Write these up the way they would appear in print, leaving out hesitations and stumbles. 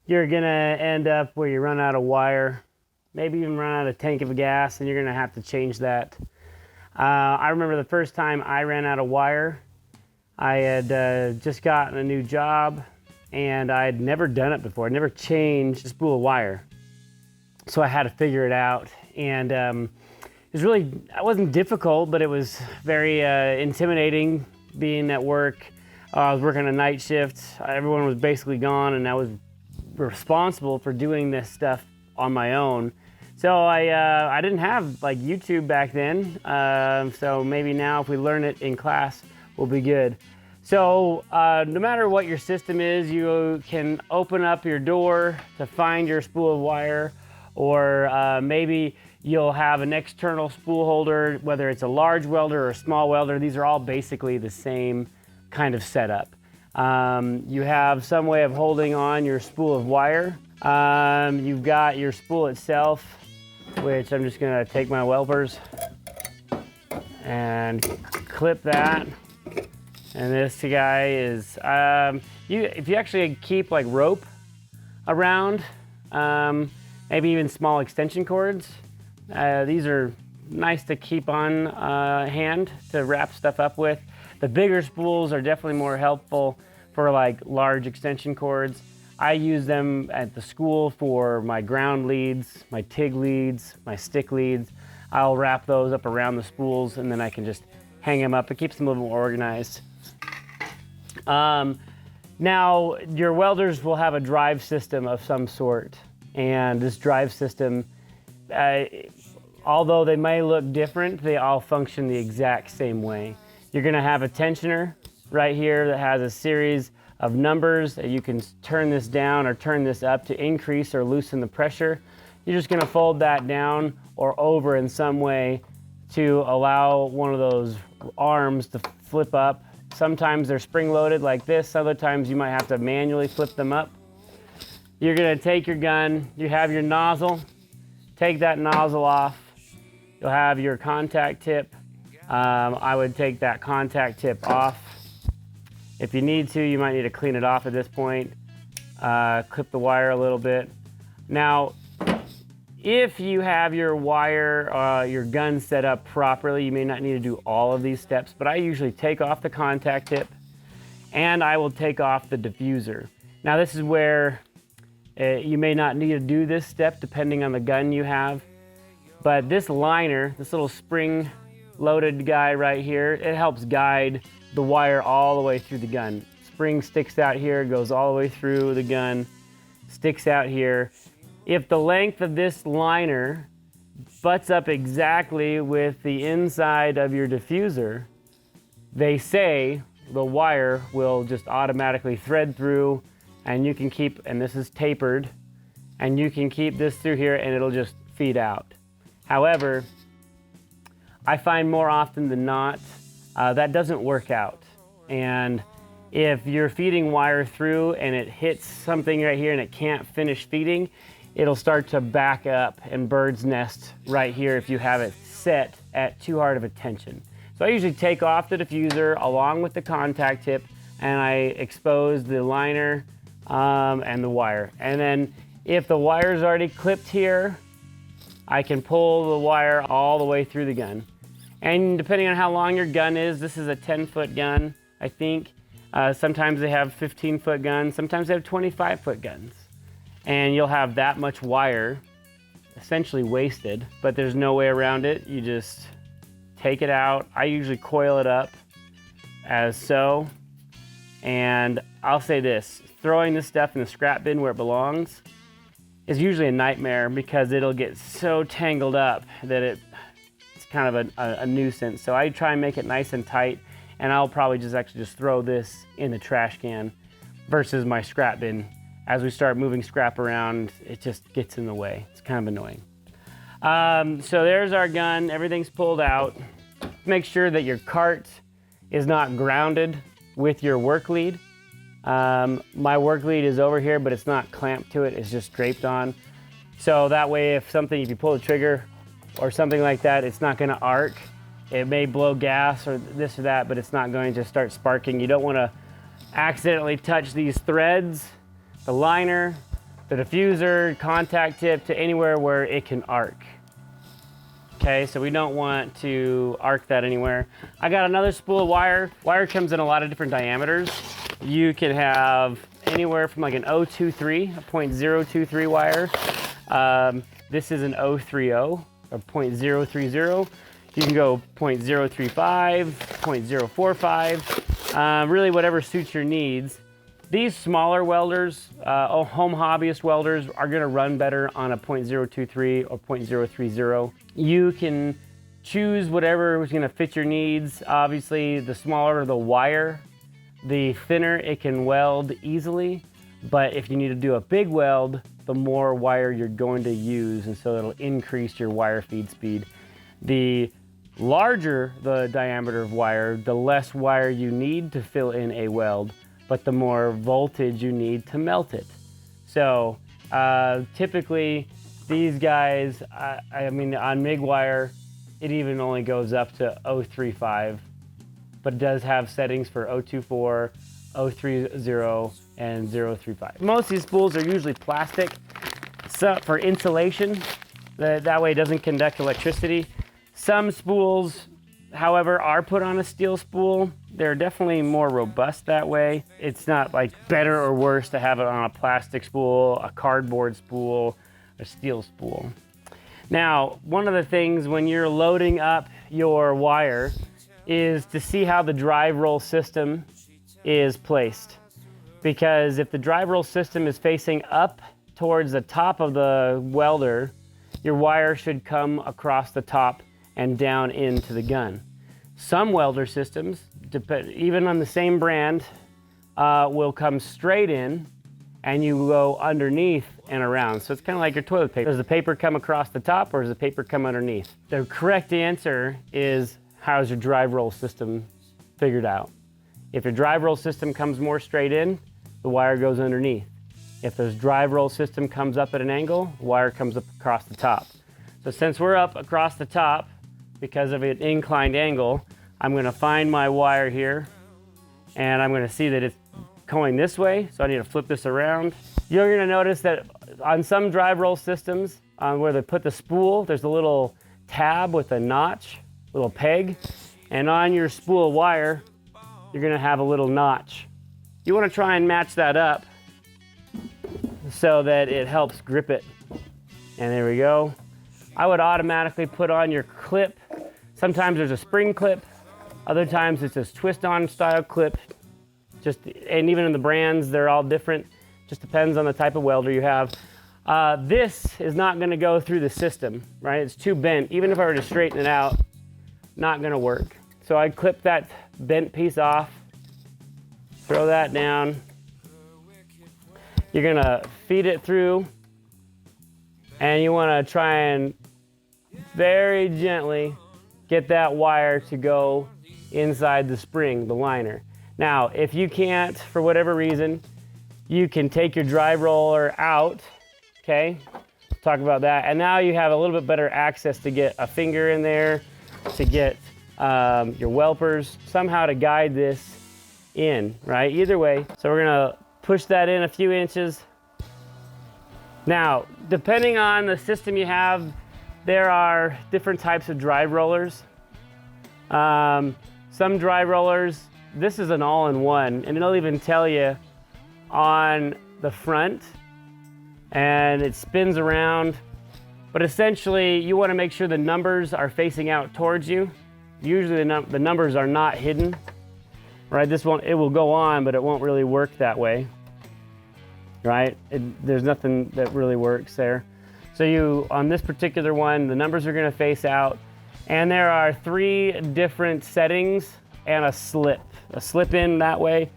you're gonna end up where you run out of wire, maybe even run out of tank of gas, and you're gonna have to change that. I remember the first time I ran out of wire, I had just gotten a new job and I had never done it before. I'd never changed a spool of wire. So I had to figure it out. And it wasn't difficult, but it was very intimidating being at work. I was working a night shift. Everyone was basically gone and I was responsible for doing this stuff on my own. So I didn't have like YouTube back then. So maybe now if we learn it in class, we'll be good. So no matter what your system is, you can open up your door to find your spool of wire, or maybe you'll have an external spool holder, whether it's a large welder or a small welder. These are all basically the same kind of setup. You have some way of holding on your spool of wire. You've got your spool itself, which I'm just gonna take my Welders and clip that. And this guy is, if you actually keep like rope around, maybe even small extension cords, these are nice to keep on hand to wrap stuff up with. The bigger spools are definitely more helpful for like large extension cords. I use them at the school for my ground leads, my TIG leads, my stick leads. I'll wrap those up around the spools and then I can just hang them up. It keeps them a little more organized. Now, your welders will have a drive system of some sort, and this drive system, although they may look different, they all function the exact same way. You're gonna have a tensioner right here that has a series of numbers that you can turn this down or turn this up to increase or loosen the pressure. You're just gonna fold that down or over in some way to allow one of those arms to flip up. Sometimes they're spring-loaded like this. Other times you might have to manually flip them up. You're gonna take your gun, you have your nozzle, take that nozzle off. You'll have your contact tip. I would take that contact tip off. If you need to, you might need to clean it off at this point. Clip the wire a little bit. Now, if you have your wire, your gun set up properly, you may not need to do all of these steps, but I usually take off the contact tip and I will take off the diffuser. Now this is where you may not need to do this step depending on the gun you have, but this liner, this little spring loaded guy right here, it helps guide the wire all the way through the gun. Spring sticks out here, goes all the way through the gun, sticks out here. If the length of this liner butts up exactly with the inside of your diffuser, they say the wire will just automatically thread through, and you can keep, and this is tapered, and you can keep this through here and it'll just feed out. However, I find more often than not, that doesn't work out. And if you're feeding wire through and it hits something right here and it can't finish feeding, it'll start to back up and bird's nest right here if you have it set at too hard of a tension. So I usually take off the diffuser along with the contact tip and I expose the liner and the wire. And then if the wire's already clipped here, I can pull the wire all the way through the gun. And depending on how long your gun is, this is a 10-foot gun, I think. Sometimes they have 15-foot guns, sometimes they have 25-foot guns. And you'll have that much wire essentially wasted, but there's no way around it. You just take it out. I usually coil it up as so. And I'll say this, throwing this stuff in the scrap bin where it belongs is usually a nightmare because it'll get so tangled up that it's kind of a nuisance. So I try and make it nice and tight, and I'll probably just throw this in the trash can versus my scrap bin. As we start moving scrap around, it just gets in the way. It's kind of annoying. So there's our gun, everything's pulled out. Make sure that your cart is not grounded with your work lead. My work lead is over here, but it's not clamped to it, it's just draped on. So that way if you pull the trigger or something like that, it's not gonna arc. It may blow gas or this or that, but it's not going to start sparking. You don't wanna accidentally touch these threads, the liner, the diffuser, contact tip to anywhere where it can arc. Okay, so we don't want to arc that anywhere. I got another spool of wire. Wire comes in a lot of different diameters. You can have anywhere from like an 023, a 0.023 wire. This is an 030, a 0.030. You can go 0.035, 0.045, really whatever suits your needs. These smaller welders, home hobbyist welders, are gonna run better on a 0.023 or 0.030. You can choose whatever is gonna fit your needs. Obviously, the smaller the wire, the thinner it can weld easily. But if you need to do a big weld, the more wire you're going to use, and so it'll increase your wire feed speed. The larger the diameter of wire, the less wire you need to fill in a weld, but the more voltage you need to melt it. So typically these guys, I mean on MIG wire, it even only goes up to 035, but it does have settings for 024, 030, and 035. Most of these spools are usually plastic, so for insulation, that way it doesn't conduct electricity. Some spools, however, are put on a steel spool. They're definitely more robust that way. It's not like better or worse to have it on a plastic spool, a cardboard spool, a steel spool. Now, one of the things when you're loading up your wire is to see how the drive roll system is placed. Because if the drive roll system is facing up towards the top of the welder, your wire should come across the top and down into the gun. Some welder systems, even on the same brand, will come straight in and you go underneath and around. So it's kind of like your toilet paper. Does the paper come across the top or does the paper come underneath? The correct answer is, how's your drive roll system figured out? If your drive roll system comes more straight in, the wire goes underneath. If the drive roll system comes up at an angle, the wire comes up across the top. So since we're up across the top, because of an inclined angle, I'm gonna find my wire here and I'm gonna see that it's going this way, so I need to flip this around. You're gonna notice that on some drive roll systems, where they put the spool, there's a little tab with a notch, little peg, and on your spool of wire, you're gonna have a little notch. You wanna try and match that up so that it helps grip it. And there we go. I would automatically put on your clip. Sometimes there's a spring clip, other times it's this twist-on style clip. And even in the brands, they're all different. Just depends on the type of welder you have. This is not gonna go through the system, right? It's too bent. Even if I were to straighten it out, not gonna work. So I clip that bent piece off, throw that down. You're gonna feed it through, and you wanna try and very gently get that wire to go inside the spring, the liner. Now, if you can't, for whatever reason, you can take your drive roller out, okay? Talk about that. And now you have a little bit better access to get a finger in there, to get your welpers, somehow to guide this in, right? Either way. So we're gonna push that in a few inches. Now, depending on the system you have, there are different types of drive rollers. Some drive rollers, this is an all-in-one, and it'll even tell you on the front, and it spins around. But essentially, you want to make sure the numbers are facing out towards you. Usually the numbers are not hidden, right? It will go on, but it won't really work that way, right? There's nothing that really works there. So on this particular one, the numbers are gonna face out, and there are 3 different settings and a slip in that way.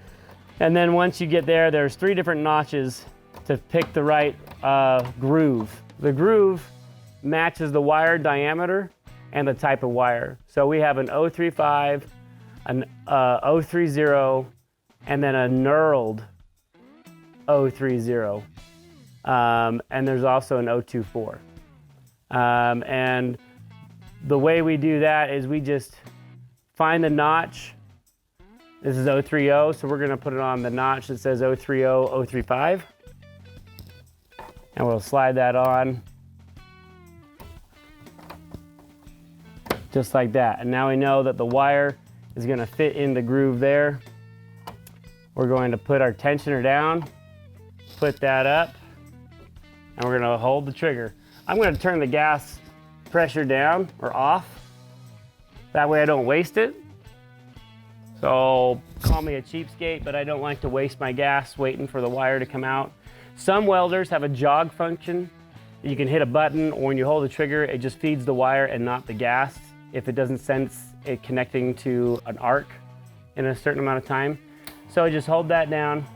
And then once you get there, there's 3 different notches to pick the right groove. The groove matches the wire diameter and the type of wire. So we have an 035, an 030, and then a knurled 030. And there's also an 024. And the way we do that is we just find the notch. This is 030, so we're gonna put it on the notch that says 030, 035. And we'll slide that on. Just like that. And now we know that the wire is going to fit in the groove there. We're going to put our tensioner down, put that up, and we're going to hold the trigger. I'm going to turn the gas pressure down or off. That way I don't waste it. So call me a cheapskate, but I don't like to waste my gas waiting for the wire to come out. Some welders have a jog function. You can hit a button, or when you hold the trigger, it just feeds the wire and not the gas if it doesn't sense it connecting to an arc in a certain amount of time. So just hold that down.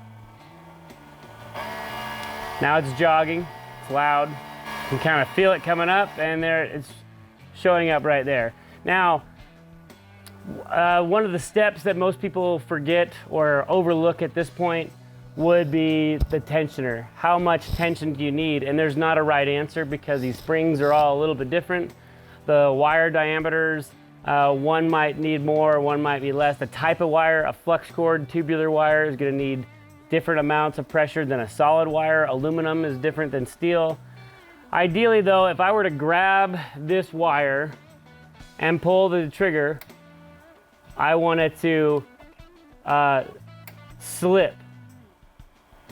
Now it's jogging, it's loud. You can kind of feel it coming up, and there it's showing up right there. Now, one of the steps that most people forget or overlook at this point would be the tensioner. How much tension do you need? And there's not a right answer because these springs are all a little bit different. The wire diameters, one might need more, one might be less. The type of wire, a flux cord tubular wire is going to need different amounts of pressure than a solid wire. Aluminum is different than steel. Ideally though, if I were to grab this wire and pull the trigger, I want it to slip,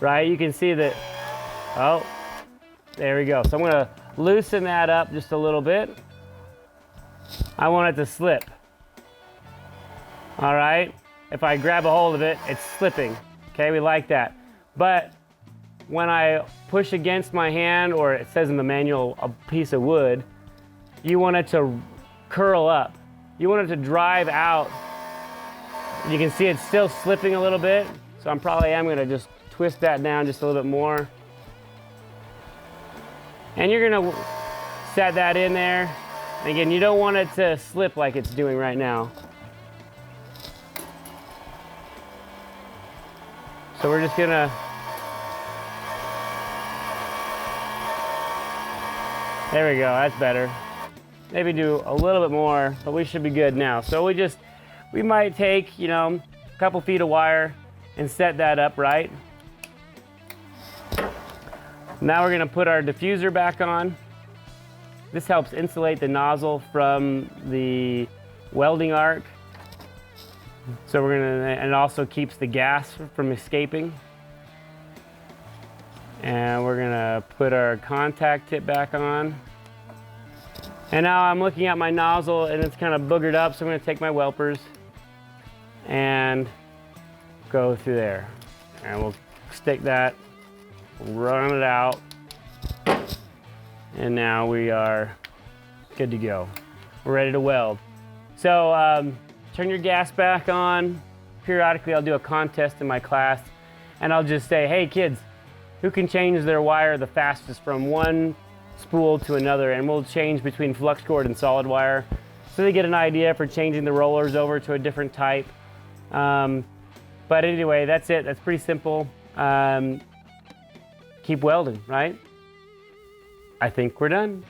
right? You can see that, oh, there we go. So I'm gonna loosen that up just a little bit. I want it to slip. All right, if I grab a hold of it, it's slipping. Okay, we like that. But when I push against my hand, or it says in the manual, a piece of wood, you want it to curl up. You want it to drive out. You can see it's still slipping a little bit, so I'm gonna just twist that down just a little bit more. And you're gonna set that in there. And again, you don't want it to slip like it's doing right now. So we're just gonna, there we go, that's better. Maybe do a little bit more, but we should be good now. So we might take, a couple feet of wire and set that up right. Now we're gonna put our diffuser back on. This helps insulate the nozzle from the welding arc. So and it also keeps the gas from escaping. And we're gonna put our contact tip back on. And now I'm looking at my nozzle and it's kind of boogered up, so I'm gonna take my welpers and go through there. And we'll stick that, run it out, and now we are good to go. We're ready to weld. So turn your gas back on. Periodically I'll do a contest in my class and I'll just say, hey kids, who can change their wire the fastest from one spool to another? And we'll change between flux cord and solid wire, so they get an idea for changing the rollers over to a different type. But anyway, that's it. That's pretty simple. Keep welding, right? I think we're done.